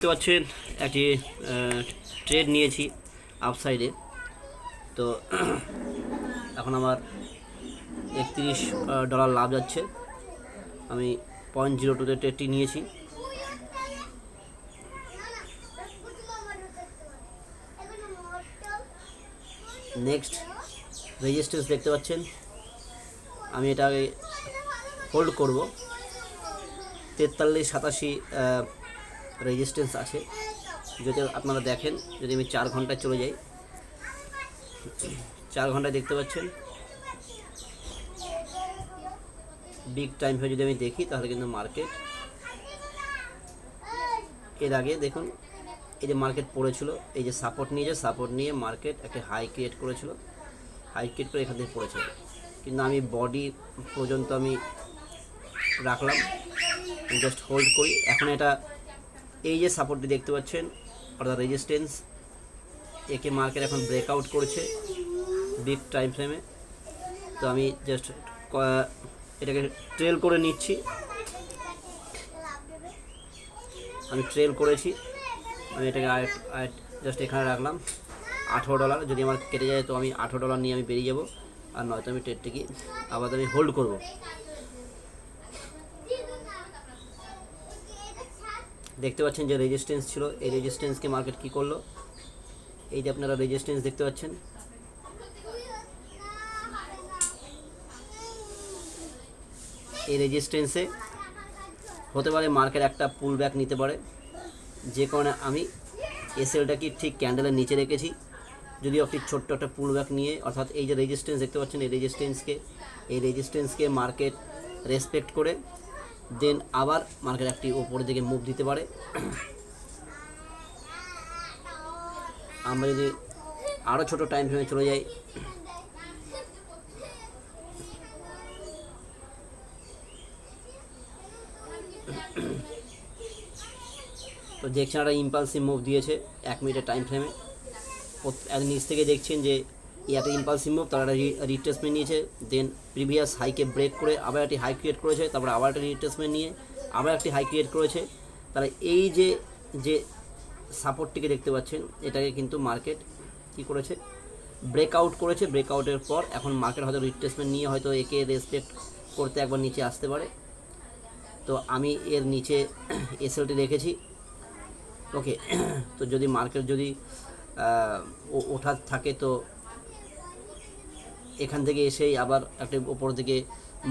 দেখতে পাচ্ছেন একটি ট্রেড নিয়েছি আপসাইডে। তো এখন আমার $31 লাভ যাচ্ছে। আমি 0.02 ট্রেডটি নিয়েছি। নেক্সট রেজিস্ট্যান্স দেখতে পাচ্ছেন, আমি এটাকে হোল্ড করব। 43-87 রেজিস্ট্যান্স আছে। যদি আপনারা দেখেন, যদি আমি 4 ঘন্টায় চলে যাই, 4 ঘন্টায় দেখতে পাচ্ছেন বিগ টাইম হয়ে যদি আমি দেখি, তাহলে কিন্তু মার্কেট এর আগে দেখুন এই যে মার্কেট পড়েছিল, এই যে সাপোর্ট নিয়ে মার্কেট একটা হাই ক্রিয়েট করেছিল, হাই ক্রিয়েট করে এখান থেকে পড়েছিল। কিন্তু আমি বডি পর্যন্ত আমি রাখলাম, জাস্ট হোল্ড করি। এখন এটা এই যে সাপোর্টটি দেখতে পাচ্ছেন অর্থাৎ রেজিস্ট্যান্স, একে মার্কেট এখন ব্রেকআউট করেছে বিগ টাইম ফ্রেমে। তো আমি জাস্ট এটাকে ট্রেল করে নিচ্ছি। আমি ট্রেল করেছি, আমি এটাকে জাস্ট এখানে রাখলাম। $18 যদি আমার কেটে যায় তো আমি $18 নিয়ে আমি বেরিয়ে যাব, আর নয়তো আমি ট্রেডটিকে আবার আমি হোল্ড করব। দেখতে পাচ্ছেন যে রেজিস্ট্যান্স ছিল, এই রেজিস্ট্যান্সকে মার্কেট কী করলো, এই যে আপনারা রেজিস্ট্যান্স দেখতে পাচ্ছেন, এই রেজিস্ট্যান্সে হতে পারে মার্কেট একটা পুল ব্যাক নিতে পারে, যে কারণে আমি এসএলটাকে ঠিক ক্যান্ডেলের নিচে রেখেছি। যদি একটি ছোট্ট একটা পুল ব্যাক নিয়ে, অর্থাৎ এই যে রেজিস্ট্যান্স দেখতে পাচ্ছেন, এই রেজিস্ট্যান্সকে মার্কেট রেসপেক্ট করে দেন আবার মার্কেট একটি ওপরের দিকে মুভ দিতে পারে। আমরা যদি আরও ছোটো টাইম ফ্রেমে চলে যাই, তো দেখছেন একটা ইম্পালসিভ মুভ দিয়েছে 1 মিনিটের টাইম ফ্রেমে। নিচ থেকে দেখছেন যে একটা ইম্পালসিভ মুভ, তারা একটা রিট্রেসমেন্ট নিয়েছে, দেন প্রিভিয়াস হাইকে ব্রেক করে আবার একটি হাই ক্রিয়েট করেছে, তারপরে আবার একটা রিট্রেসমেন্ট নিয়ে আবার একটি হাই ক্রিয়েট করেছে। তাহলে এই যে সাপোর্টটিকে দেখতে পাচ্ছেন, এটাকে কিন্তু মার্কেট কী করেছে, ব্রেকআউট করেছে। ব্রেকআউটের পর এখন মার্কেট হয়তো রিট্রেসমেন্ট নিয়ে হয়তো একে রেসপেক্ট করতে একবার নিচে আসতে পারে। তো আমি এর নিচে এসএলটি রেখেছি। ওকে, তো যদি মার্কেট যদি ওঠার থাকে তো এখান থেকে এসেই আবার একটা ওপর দিকে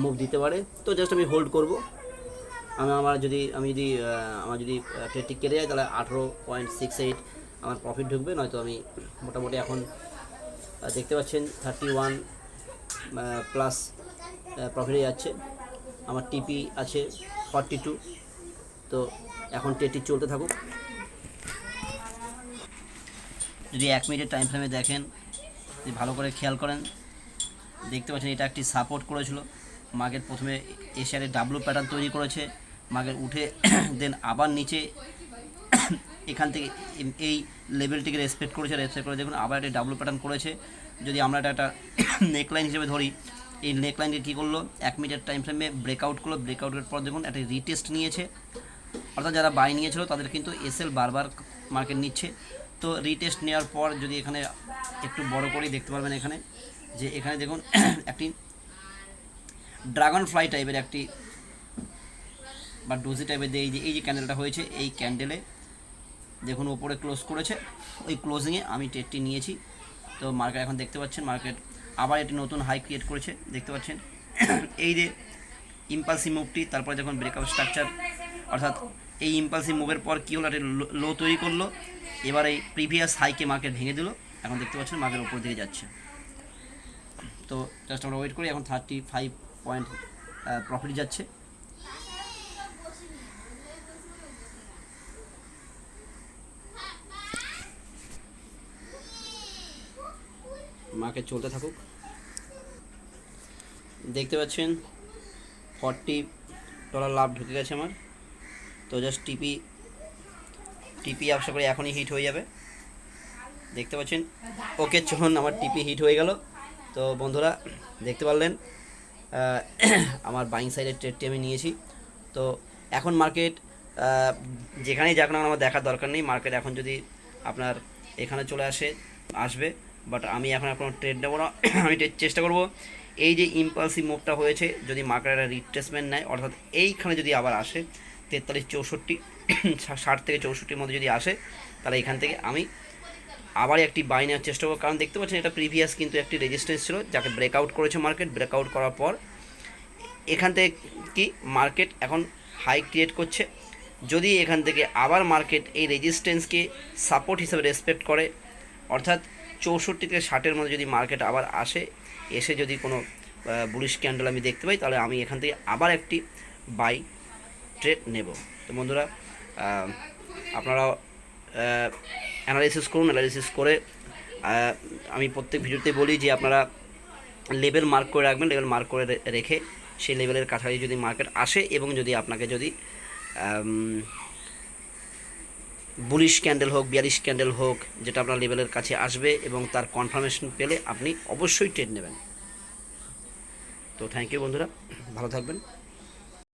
মুভ দিতে পারে। তো জাস্ট আমি হোল্ড করব। আমার যদি ট্রেডটি কেটে যায় তাহলে 18.68 আমার প্রফিট ঢুকবে, নয়তো আমি মোটামুটি এখন দেখতে পাচ্ছেন 31 প্লাস প্রফিটে যাচ্ছে। আমার টিপি আছে 42। তো এখন ট্রেডটি চলতে থাকুক। যদি 1 মিনিটের টাইম ফ্রেমে দেখেন, যদি ভালো করে খেয়াল করেন, দেখতে পাচ্ছেন এটা একটি সাপোর্ট করেছিল। মার্কেট প্রথমে এশিয়ারে ডাব্লু প্যাটার্ন তৈরি করেছে, মার্কেট উঠে দেন আবার নিচে এখান থেকে এই লেভেলটিকে রেসপেক্ট করে দেখুন আবার একটা ডাব্লু প্যাটার্ন করেছে। যদি আমরা একটা নেকলাইন হিসেবে ধরি, এই নেকলাইনটি কী করলো, 1 মিনিটের টাইম ফ্রেমে ব্রেকআউট করলো। ব্রেকআউটের পর দেখুন একটা রিটেস্ট নিয়েছে, অর্থাৎ যারা বাই নিয়েছিল তাদের কিন্তু এসএল বারবার মার্কেট নিচ্ছে। তো রিটেস্ট নেওয়ার পর যদি এখানে একটু বড় করেই দেখতে পারবেন এখানে, যে এখানে দেখুন একটি ড্রাগন ফ্লাই টাইপের একটি বা ডোজি টাইপের এই যে ক্যান্ডেলটা হয়েছে, এই ক্যান্ডেলে দেখুন ওপরে ক্লোজ করেছে, ওই ক্লোজিংয়ে আমি ট্রেডটি নিয়েছি। তো মার্কেট এখন দেখতে পাচ্ছেন মার্কেট আবার একটি নতুন হাই ক্রিয়েট করেছে, দেখতে পাচ্ছেন এই যে ইম্পালসিভ মুভটি, তারপরে যখন ব্রেকআউট স্ট্রাকচার, অর্থাৎ এই ইম্পালসিভ মুভের পর কী হলো, একটা লো তৈরি করলো, এবার এই প্রিভিয়াস হাইকে মার্কেট ভেঙে দিল। এখন দেখতে পাচ্ছেন মার্কেট ওপর দিকে যাচ্ছে। তো জাস্ট আমরা ওয়েট করি। এখন 35 পয়েন্ট প্রফিট যাচ্ছে। মার্কেট চলতে থাকুক। দেখতে পাচ্ছেন $40 লাভ ঢুকে গেছে আমার। তো জাস্ট টিপি আশা করি এখনই হিট হয়ে যাবে। দেখতে পাচ্ছেন, ওকে চলুন আমার টিপি হিট হয়ে গেল। তো বন্ধুরা দেখতে পারলেন আমার বাইং সাইডের ট্রেডটি আমি নিয়েছি। তো এখন মার্কেট যেখানেই যাক না কেন আমার দেখার দরকার নেই। মার্কেট এখন যদি আপনার এখানে চলে আসবে, বাট আমি এখন আর কোনো ট্রেড নেবো না। আমি চেষ্টা করব এই যে ইম্পালসিভ মুভটা হয়েছে, যদি মার্কেট একটা রিট্রেসমেন্ট নেয়, অর্থাৎ এইখানে যদি আবার আসে 43-64, 60 থেকে 64-র মধ্যে যদি আসে, তাহলে এখান থেকে আমি আবার একটি বাই নেওয়ার চেষ্টা করবো। কারণ দেখতে পাচ্ছেন এটা প্রিভিয়াস কিন্তু একটি রেজিস্ট্যান্স ছিল, যাকে ব্রেকআউট করেছে মার্কেট। ব্রেকআউট করার পর এখান থেকে কি মার্কেট এখন হাই ক্রিয়েট করছে। যদি এখান থেকে আবার মার্কেট এই রেজিস্ট্যান্সকে সাপোর্ট হিসেবে রেসপেক্ট করে, অর্থাৎ 64 থেকে 60-এর মধ্যে যদি মার্কেট আবার এসে যদি কোনো বুলিশ ক্যান্ডেল আমি দেখতে পাই, তাহলে আমি এখান থেকে আবার একটি বাই ট্রেড নেব। তো বন্ধুরা, আপনারা অ্যানালাইসিস করুন। অ্যানালাইসিস করে আমি প্রত্যেক ভিডিওতে বলি যে আপনারা লেভেল মার্ক করে রাখবেন। লেভেল মার্ক করে রেখে সেই লেভেলের কাছাকাছি যদি মার্কেট আসে, এবং যদি আপনাকে যদি বুলিশ ক্যান্ডেল হোক, বিয়ারিশ ক্যান্ডেল হোক, যেটা আপনার লেভেলের কাছে আসবে এবং তার কনফার্মেশন পেলে আপনি অবশ্যই ট্রেড নেবেন। তো থ্যাংক ইউ বন্ধুরা, ভালো থাকবেন।